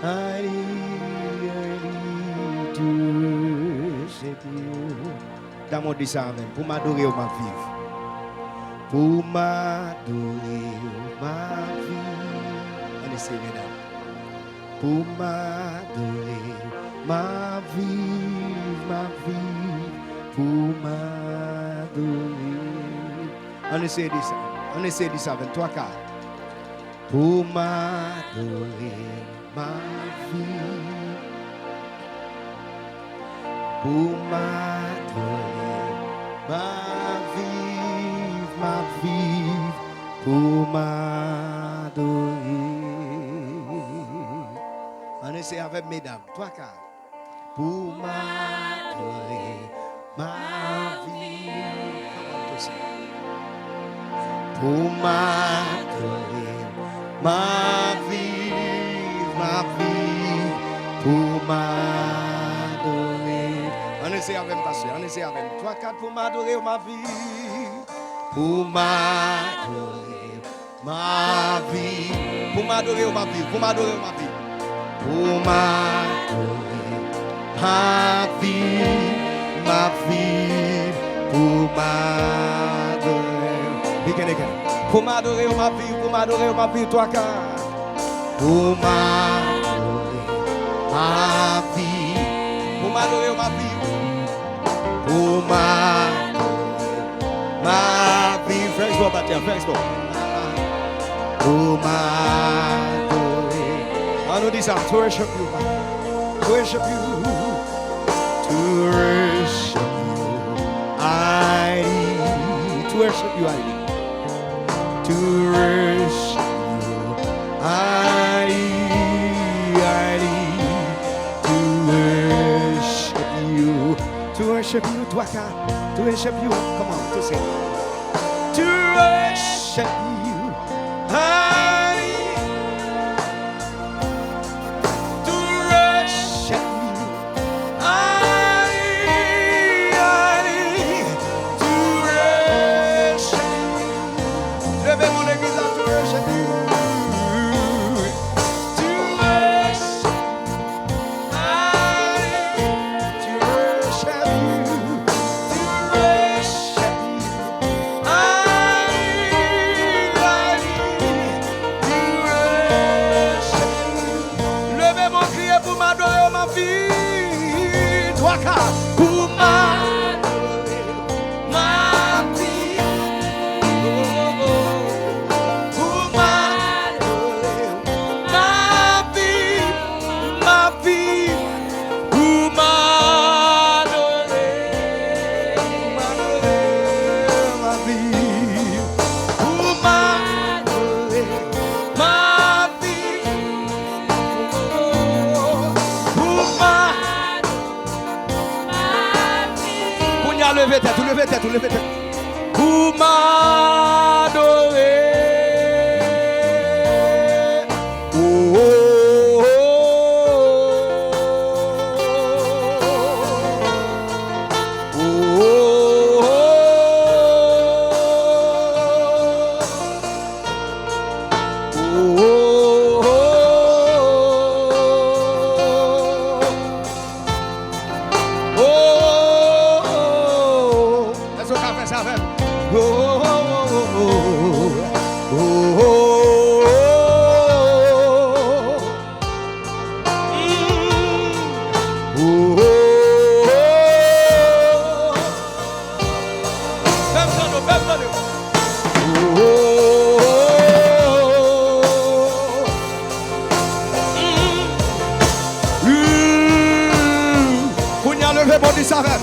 I need to worship you. Dans mon dit ça même, pour m'adorer ou ma vivre. Pour m'adorer ou ma vie. On essaie mesdames. Pour m'adorer ma vie, pour m'adorer. On essaie de ça, 23 4. Pour m'adorer ma vie, pour m'adorer ma vie, pour m'adorer. On essaie avec mesdames, 3 4. Pour m'adorer ma vie. Comment tout ça? Pour m'adorer ma vie, pour m'adorer. On essaie avec pasteur, on essaie avec 3 4 pour m'adorer ma vie. Pour m'adorer ma vie. Pour m'adorer ma vie, pour m'adorer ma vie. Pour m'adorer ma vie, pour m'adorer. Pour m'adorer ma vie, 3 4. Pour m'adorer ma vie, pour m'adorer ma vie, pour m'adorer ma vie. First go, Baptiste, first go. Pour m'adorer. On nous dit ça, to worship you, to worship you, to worship you. I need to worship you, I need. To worship you, I need to worship you, to worship you, to worship you. Come on, to sing. To worship you, I need to worship you, I need to worship you. Levez mon église à te worship you. To worship. I need to worship you. To worship you. I need to worship you. Levez mon cri pour m'adorer ma vie. Toi car pour m'adorer ma vie. Pour m'adorer ma vie, pour m'adorer ma vie, pour m'adorer ma vie, pour m'adorer. Levez tête, levez tête, levez tête. Pour m'adorer. Oh, oh, oh, oh, oh, oh. Let's go, conference, have it. Oh, oh, oh, oh, oh, oh. Everybody say that.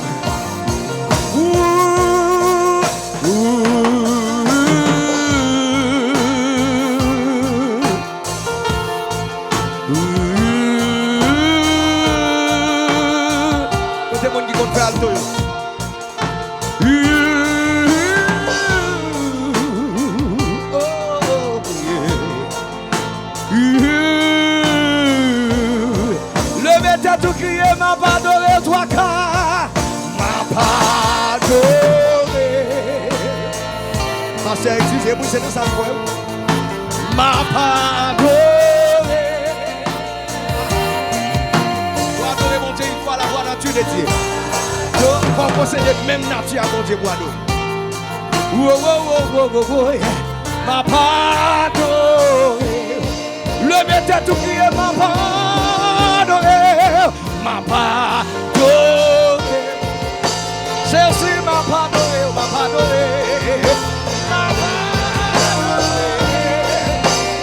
Você pode encontrar alto. Levez-toi tout crier, m'a pas adoré toi car m'a pas adoré. Ma sœur, excusez-moi, c'est de ça. M'a pas adoré. nature de Dieu. Pour posséder même nature à mon Dieu pour adorer. Ma pardon. Le maître tout crier ma pardon. Ma pardon. Jésus m'a pardonné, m'a pardonné.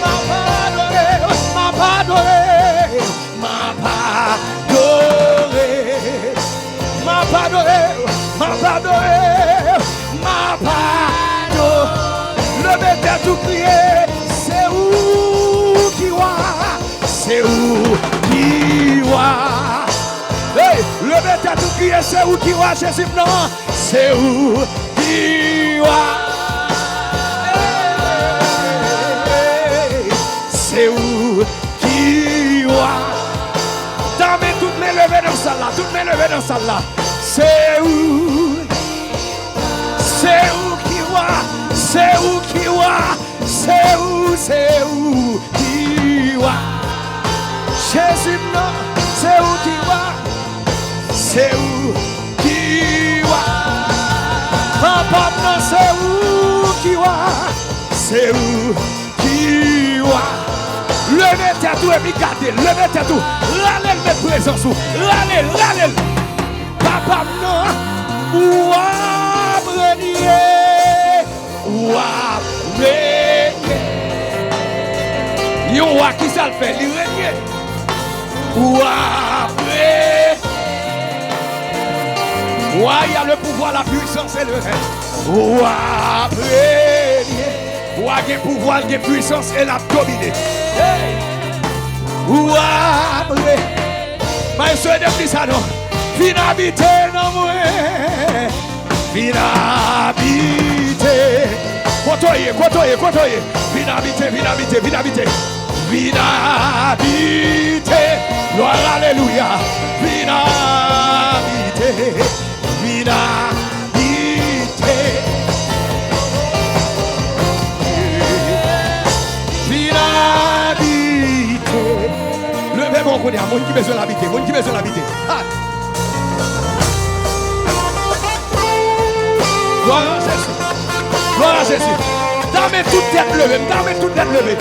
M'a pardonné, m'a pardonné. M'a pardonné, m'a pardonné, m'a pardonné, m'a pardonné. Le maître tout crier, c'est où qui va, c'est où qui va. Hey, le maître tout crier, c'est où qui va, Jésus, non, c'est où qui va. C'est où qui va. Dame toutes mes levées dans celle-là, toutes mes levées dans celle-là. C'est où qui va, c'est où qui va, c'est où qui va. Jésus, non, c'est où qui va, c'est où qui va. Papa, non, c'est où qui va, c'est où qui va. Levez tête tout et puis gardez, levez tête tout. Râlez le présence, râlez. Papa, non, ou à briller, ou à briller. Yon wa qui ça le fait, il règne. Ou à briller. Ouah, il y a le pouvoir, la puissance et le règne. Ou à briller. Ouah, il y a le pouvoir, la puissance et la dominer. Ou après, Maestro de ça non, vin habiter non moi, vin habiter, côtoyer, vin habiter, gloire alléluia, vin habiter. Levez mon côté, mon qui besoin d'habiter, mon qui besoin d'habiter. Gloire à Jésus. Gloire à Jésus. Dame toute tête levée, dame toute tête levée.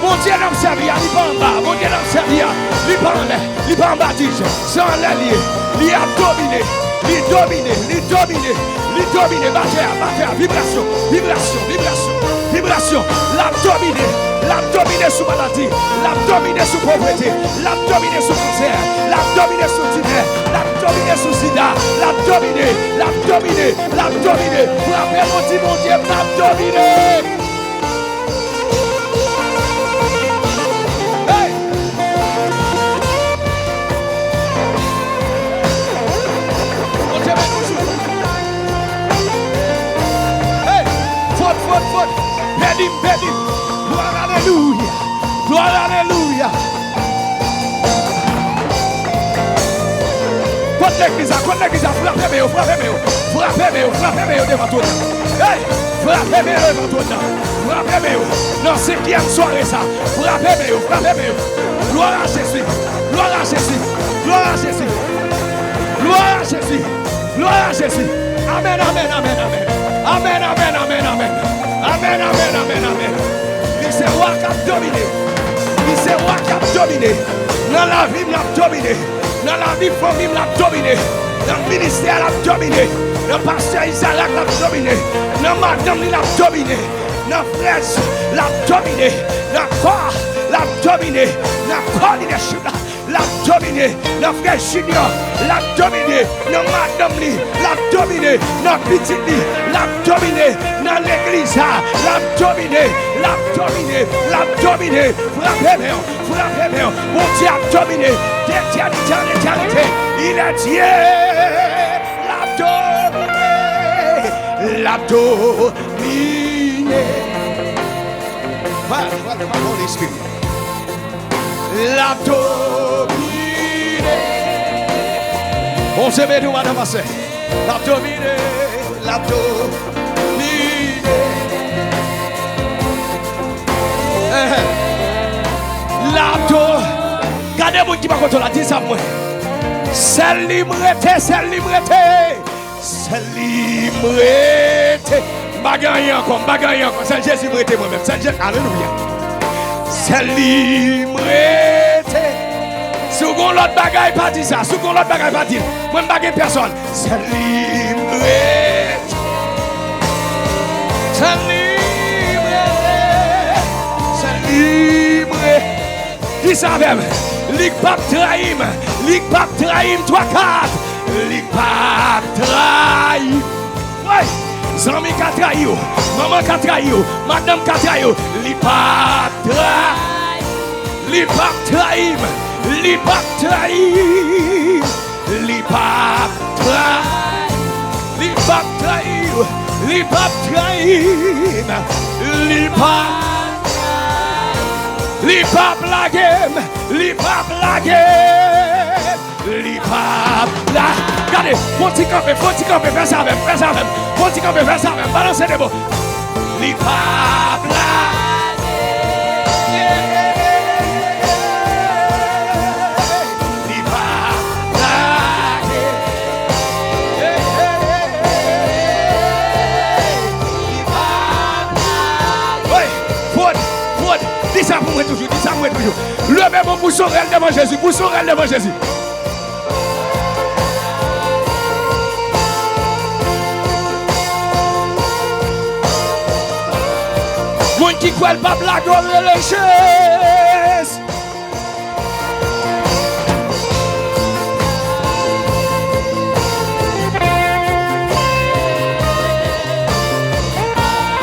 Mon Dieu n'a pas servi, il pas en bas. Mon Dieu n'a pas servi, il pas en l'air, il pas en bas. C'est en l'air lié. Il a dominé, batteur, vibration. L'a dominé sous maladie, l'a dominé sous pauvreté, l'a dominé sous cancer, l'a dominé sous tumeur, l'a dominé sous sida, l'a dominé. Frappez mon Dieu, l'a dominé. Hey! Mon Dieu, hey! Faute. Bédim. Gloire alléluia. Contre l'église, frappez-moi devant toi. Hey, frappez-moi devant toi. Non, c'est qui aime soirée ça. Frappez-moi. Gloire à Jésus. Amen. C'est roi qui a dominé. Dans la vie, il a dominé. Dans la vie, famille, il a dominé. Dans le ministère, il a dominé. Dans le pasteur Isaac, il a dominé. Dans madame, il a dominé. Dans le frère, il a dominé. Dans le corps, il a dominé. Dans le corps, il a dominé. Dans le frère Junior, il a dominé. Dans madame, il a dominé. Dans le petit, il a dominé. Dans l'église, il a dominé. Frappez-moi. Mon Dieu a dominé. D'éternité. Il est Dieu. L'a dominé. Voilà, Holy Spirit. L'a dominé. On se met où, madame Massé. L'a dominé. Gardez-moi qui va contre la 10 à moi. C'est liberté, c'est liberté. C'est liberté. Bagaille encore, c'est Jésus liberté moi-même. C'est Jésus, alléluia. C'est liberté. Si vous avez l'autre bagaille, pas dit ça. Si vous avez l'autre bagaille, pas dit. Moi, je ne bagaille personne. C'est liberté. C'est liberté. C'est liberté. Dis ça même. Lik pap trahim. Lik pap trahim 3-4. Lik pap trahim. Ouais. Zami ka trahi ou. Maman ka trahi ou. Madame ka trahi ou. Lik pap trahim. Lik pap trahim. Lik pap trahim. Lik pap trahim. Lik pap trahim. Lik pap trahim. Lik pap. Li pap la game, li pap la game, li pap la. Regardez, faut t'y camper, fais ça même, faut t'y camper, fais ça même, balancez des mots. Li pap la game, li pap la game, li pap la game. Oui, Ford. Dis ça pour moi toujours, dis ça pour moi toujours. Le même pour sorel devant Jésus, pour sorel devant Jésus. Mon qui croit pas blague dans les chaises.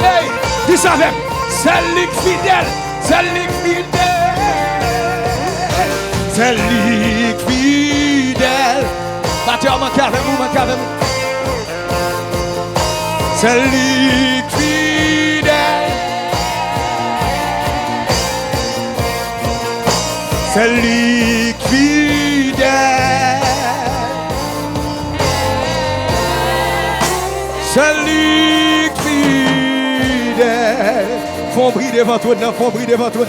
Hey, dis ça avec, c'est l'île fidèle. C'est fidèle. Batteur, manque avec vous. C'est fidèle. C'est fidèle. C'est fidèle. Font briller devant toi,